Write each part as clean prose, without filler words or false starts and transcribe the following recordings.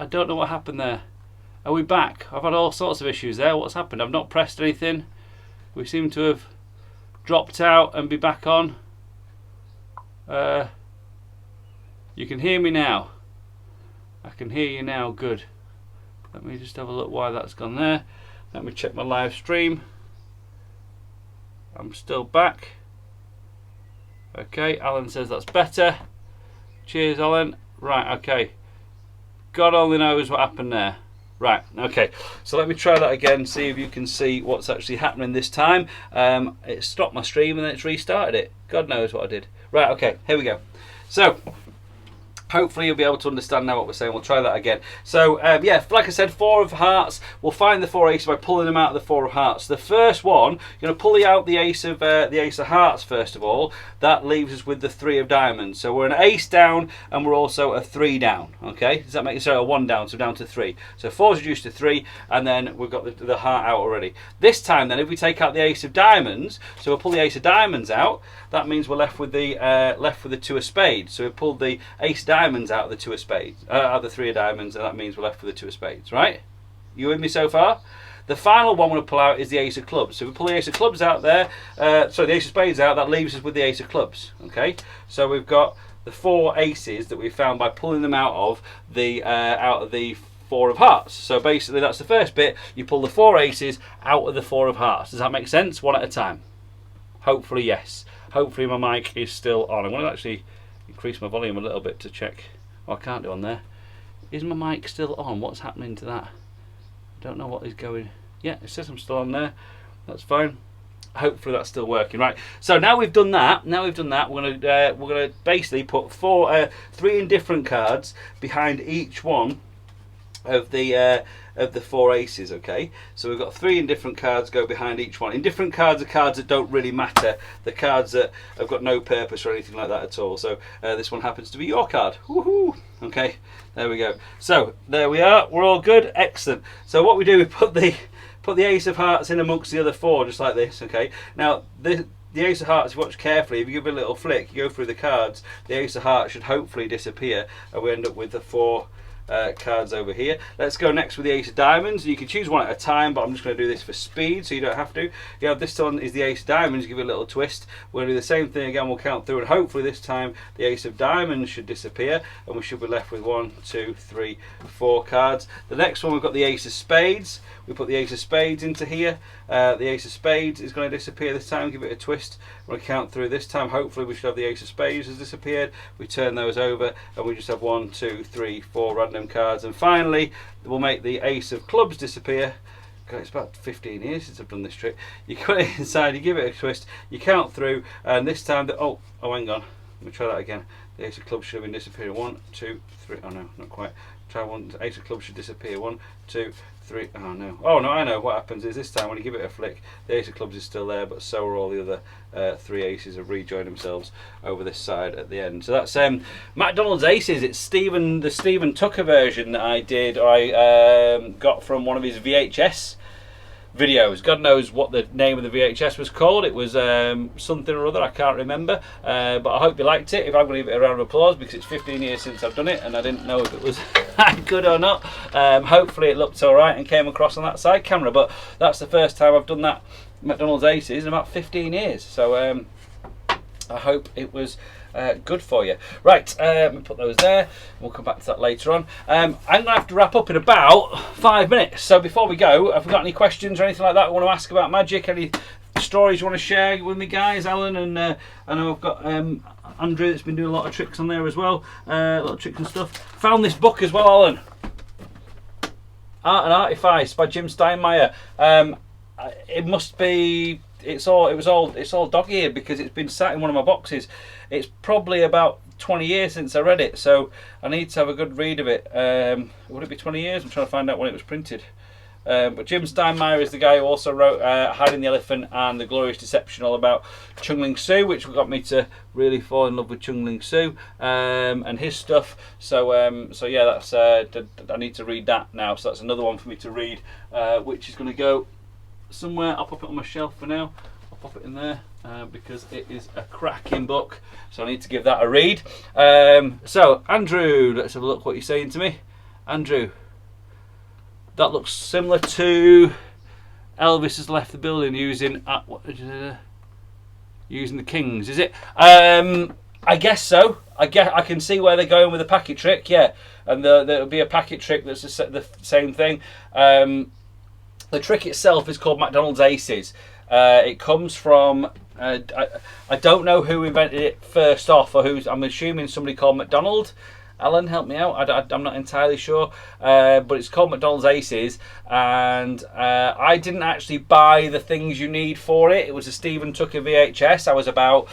I don't know what happened there. Are we back? I've had all sorts of issues there. What's happened? I've not pressed anything. We seem to have dropped out and be back on. You can hear me now. I can hear you now. Good. Let me just have a look why that's gone there. Let me check my live stream. I'm still back. Okay, Alan says that's better. Cheers, Alan. Right, okay. God only knows what happened there. Right, okay, so let me try that again, see if you can see what's actually happening this time. It stopped my stream and then it's restarted it. God knows what I did. Right, okay, here we go. So, hopefully you'll be able to understand now what we're saying. We'll try that again. So, yeah, like I said, 4 of hearts. We'll find the 4 aces by pulling them out of the 4 of hearts. The first one, you're going to pull out the ace of hearts first of all. That leaves us with the 3 of diamonds. So we're an ace down and we're also a 3 down. Okay, does that make sense? A 1 down, so down to 3. So 4 is reduced to 3, and then we've got the heart out already. This time, then, if we take out the ace of diamonds, so we'll pull the ace of diamonds out. That means we're left with the 2 of spades. So we pulled the ace of diamonds out of the 2 of spades, out of the 3 of diamonds, and that means we're left with the 2 of spades. Right? You with me so far? The final one we're going to pull out is the ace of clubs. So if we pull the ace of clubs out there, sorry, the ace of spades out, that leaves us with the ace of clubs. Okay, so we've got the 4 aces that we found by pulling them out of the 4 of hearts. So basically that's the first bit. You pull the 4 aces out of the 4 of hearts. Does that make sense? One at a time. Hopefully yes. Hopefully my mic is still on. I'm going to actually increase my volume a little bit to check. Oh, I can't do on there. Is my mic still on? What's happening to that? I don't know what is going. Yeah, it says I'm still on there. That's fine. Hopefully that's still working. Right. So now we've done that. We're gonna basically put 3 indifferent cards behind each one of the 4 aces. Okay. So we've got 3 indifferent cards go behind each one. Indifferent cards are cards that don't really matter. The cards that have got no purpose or anything like that at all. So this one happens to be your card. Woohoo! Okay. There we go. So there we are. We're all good. Excellent. So what we do, we put the ace of hearts in amongst the other 4, just like this. Okay. Now the ace of hearts, if you watch carefully, if you give it a little flick, you go through the cards, the ace of hearts should hopefully disappear, and we end up with the 4 cards over here. Let's go next with the ace of diamonds. You can choose one at a time, but I'm just going to do this for speed so you don't have to. You have this one is the ace of diamonds. Give it a little twist. We're going to do the same thing again. We'll count through, and hopefully this time the ace of diamonds should disappear, and we should be left with 1, 2, 3, 4 cards. The next one, we've got the ace of spades. We put the ace of spades into here. The ace of spades is going to disappear this time. Give it a twist. We're going to count through this time. Hopefully we should have the ace of spades has disappeared. We turn those over and we just have 1, 2, 3, 4 random cards. And finally we'll make the ace of clubs disappear. God, it's about 15 years since I've done this trick. You put it inside, you give it a twist, you count through, and this time oh hang on, let me try that again. The ace of clubs should have been disappearing. 1, 2, 3. Oh no, not quite. Try one. The ace of clubs should disappear. 1, 2, 3. Oh no. Oh no, I know what happens is this time when you give it a flick, the ace of clubs is still there, but so are all the other 3 aces have rejoined themselves over this side at the end. So that's McDonald's Aces. It's the Stephen Tucker version that I did. I got from one of his VHS videos. God knows what the name of the VHS was called. It was something or other, I can't remember, but I hope you liked it. If I'm going to give it a round of applause because it's 15 years since I've done it and I didn't know if it was good or not. Hopefully it looked alright and came across on that side camera, but that's the first time I've done that McDonald's Aces in about 15 years, so I hope it was good for you. Right, let me put those there. We'll come back to that later on. I'm going to have to wrap up in about 5 minutes. So before we go, have we got any questions or anything like that you want to ask about magic? Any stories you want to share with me, guys? Alan, and I know I've got Andrew that's been doing a lot of tricks on there as well. A lot of tricks and stuff. Found this book as well, Alan. Art and Artifice by Jim Steinmeier. It must be. It's all dog-eared because it's been sat in one of my boxes. It's probably about 20 years since I read it, so I need to have a good read of it. Would it be 20 years? I'm trying to find out when it was printed. But Jim Steinmeier is the guy who also wrote Hiding the Elephant and The Glorious Deception, all about Chung Ling Soo, which got me to really fall in love with Chung Ling Soo and his stuff. So yeah, that's I need to read that now. So that's another one for me to read, which is going to go somewhere. I'll pop it on my shelf for now. I'll pop it in there because it is a cracking book, so I need to give that a read. So Andrew, let's have a look what you're saying to me. Andrew, that looks similar to Elvis has left the building using using the Kings, is it? I guess so. I can see where they're going with the packet trick, yeah. And there'll be a packet trick that's the same thing. The trick itself is called McDonald's Aces. It comes from I don't know who invented it first off, or who's. I'm assuming somebody called McDonald. Alan, help me out. I'm not entirely sure, but it's called McDonald's Aces, and I didn't actually buy the things you need for it. It was a Stephen Tucker VHS. I was about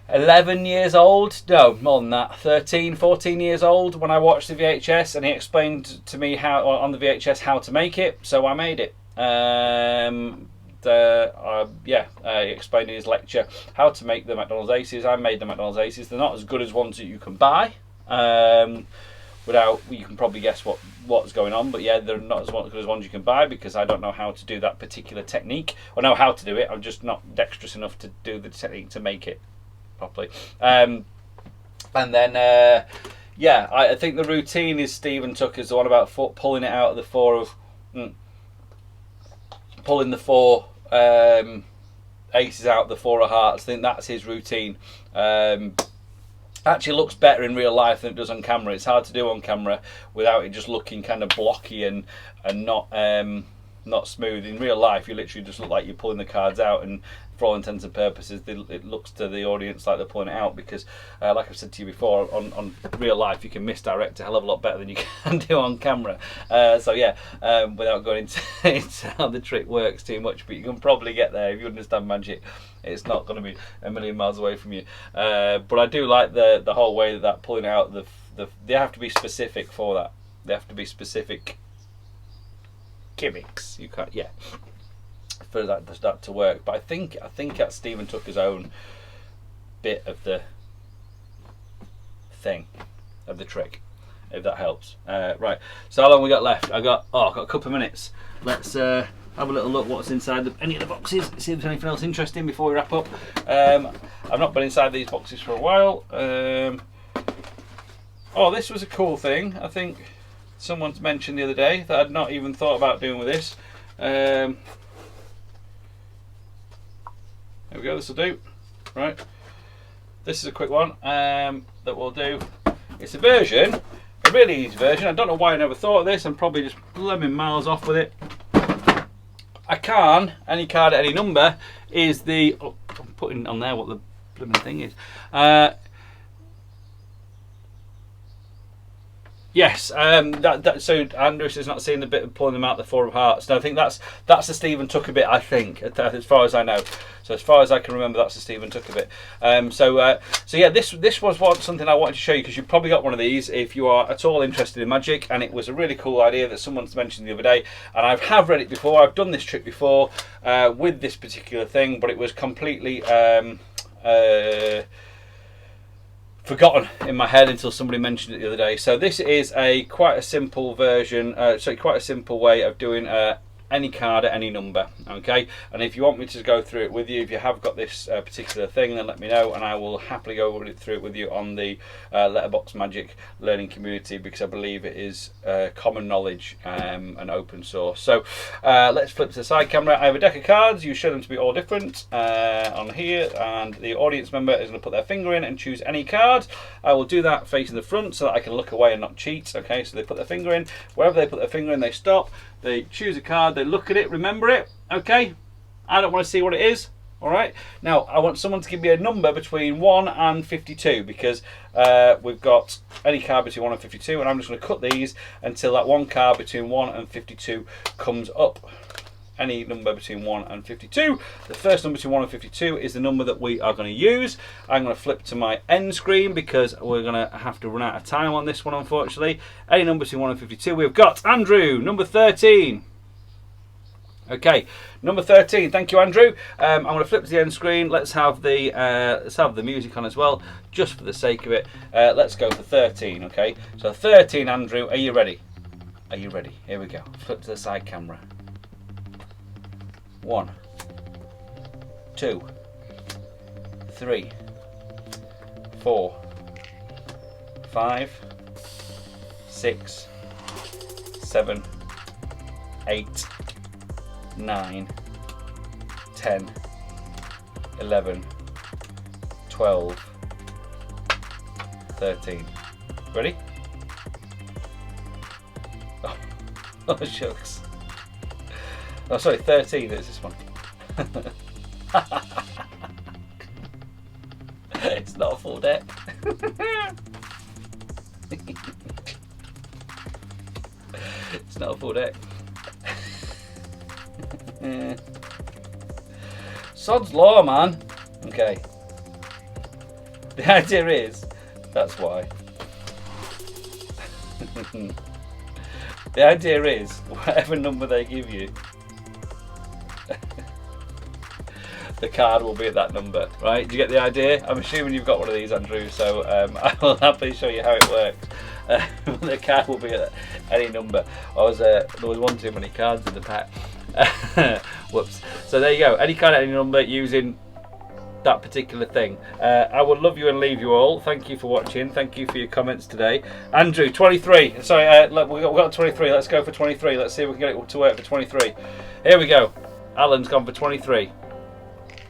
11 years old, no, more than that, 13, 14 years old when I watched the VHS, and he explained to me how on the VHS how to make it, so I made it. He explained in his lecture how to make the McDonald's Aces. I made the McDonald's Aces. They're not as good as ones that you can buy. Without, you can probably guess what's going on, but yeah, they're not as good as ones you can buy, because I don't know how to do that particular technique, or know how to do it. I'm just not dexterous enough to do the technique to make it properly. And then I think the routine is Stephen Tucker's the one about pulling it out of the pulling the four aces out of the four of hearts. I think that's his routine. Actually looks better in real life than it does on camera. It's hard to do on camera without it just looking kind of blocky and not smooth. In real life, you literally just look like you're pulling the cards out, and for all intents and purposes, it looks to the audience like they're pulling it out, because, like I've said to you before, on real life, you can misdirect a hell of a lot better than you can do on camera. Without going into how the trick works too much, but you can probably get there if you understand magic. It's not going to be a million miles away from you. But I do like the whole way that pulling out they have to be specific for that. They have to be specific gimmicks. You can't, yeah, for that to work. But I think that's Stephen Tucker's own bit of the thing, of the trick, if that helps. Right. So how long we got left? I've got a couple of minutes. Let's have a little look what's inside any of the boxes. See if there's anything else interesting before we wrap up. I've not been inside these boxes for a while. This was a cool thing. I think someone's mentioned the other day that I'd not even thought about doing with this. There we go, this will do. Right. This is a quick one that we'll do. It's a really easy version. I don't know why I never thought of this. I'm probably just blooming miles off with it. Any card at any number is the... Oh, I'm putting on there what the blooming thing is. Yes, so Andrews is not seeing the bit of pulling them out the four of hearts. No, I think that's the Stephen Tucker bit, I think, as far as I know. So as far as I can remember, that's the Stephen Tucker bit. This was something I wanted to show you, because you've probably got one of these if you are at all interested in magic, and it was a really cool idea that someone's mentioned the other day, and I have read it before. I've done this trick before with this particular thing, but it was completely forgotten in my head until somebody mentioned it the other day. So this is quite a simple version, quite a simple way of doing any card at any number. Okay, and if you want me to go through it with you, if you have got this particular thing, then let me know, and I will happily go through it with you on the Letterbox Magic learning community, because I believe it is common knowledge and open source. So let's flip to the side camera. I have a deck of cards. You show them to be all different on here, and the audience member is going to put their finger in and choose any card. I will do that facing the front so that I can look away and not cheat. Okay, so they put their finger in. Wherever they put their finger in, they stop. They choose a card, they look at it, remember it, okay? I don't want to see what it is, all right? Now, I want someone to give me a number between 1 and 52, because we've got any card between 1 and 52, and I'm just going to cut these until that one card between 1 and 52 comes up. Any number between 1 and 52. The first number between 1 and 52 is the number that we are going to use. I'm going to flip to my end screen, because we're going to have to run out of time on this one, unfortunately. Any number between 1 and 52. We've got Andrew, number 13. Okay, number 13. Thank you, Andrew. I'm going to flip to the end screen. Let's have the music on as well, just for the sake of it. Let's go for 13. Okay, so 13, Andrew. Are you ready? Are you ready? Here we go. Flip to the side camera. 1, 2, 3, 4, 5, 6, 7, 8, 9, 10, 11, 12, 13. Ready? Oh, shucks. Oh, sorry, 13. It's this one. It's not a full deck. It's not a full deck. Sod's law, man. Okay. The idea is, that's why. The idea is, whatever number they give you, the card will be at that number, right? Do you get the idea? I'm assuming you've got one of these, Andrew, so I will happily show you how it works. The card will be at any number. There was one too many cards in the pack. Whoops. So there you go. Any card at any number using that particular thing. I would love you and leave you all. Thank you for watching. Thank you for your comments today. Andrew, 23. Sorry, we've got 23. Let's go for 23. Let's see if we can get it to work for 23. Here we go. Alan's gone for 23.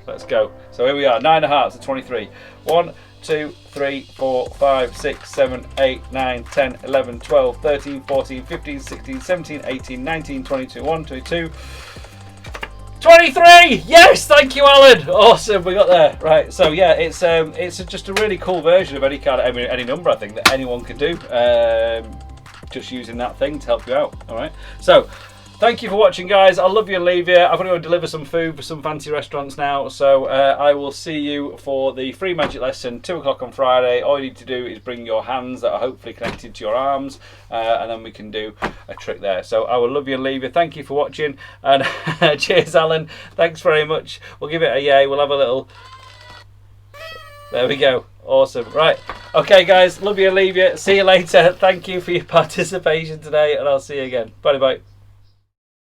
Let's go. So here we are. 9 of hearts at 23. 1, 2, 3, 4, 5, 6, 7, 8, 9, 10, 11, 12, 13, 14, 15, 16, 17, 18, 19, 22, 1, 2, 2. 23! Yes, thank you, Alan. Awesome, we got there. Right, so yeah, it's just a really cool version of any card, any number, I think, that anyone can do. Just using that thing to help you out. All right. So, thank you for watching, guys. I'll love you and leave you. I've got to go deliver some food for some fancy restaurants now. So I will see you for the free magic lesson, 2 o'clock on Friday. All you need to do is bring your hands that are hopefully connected to your arms, and then we can do a trick there. So I will love you and leave you. Thank you for watching, and cheers, Alan. Thanks very much. We'll give it a yay. We'll have a little... There we go. Awesome. Right. Okay, guys. Love you and leave you. See you later. Thank you for your participation today, and I'll see you again. Bye-bye.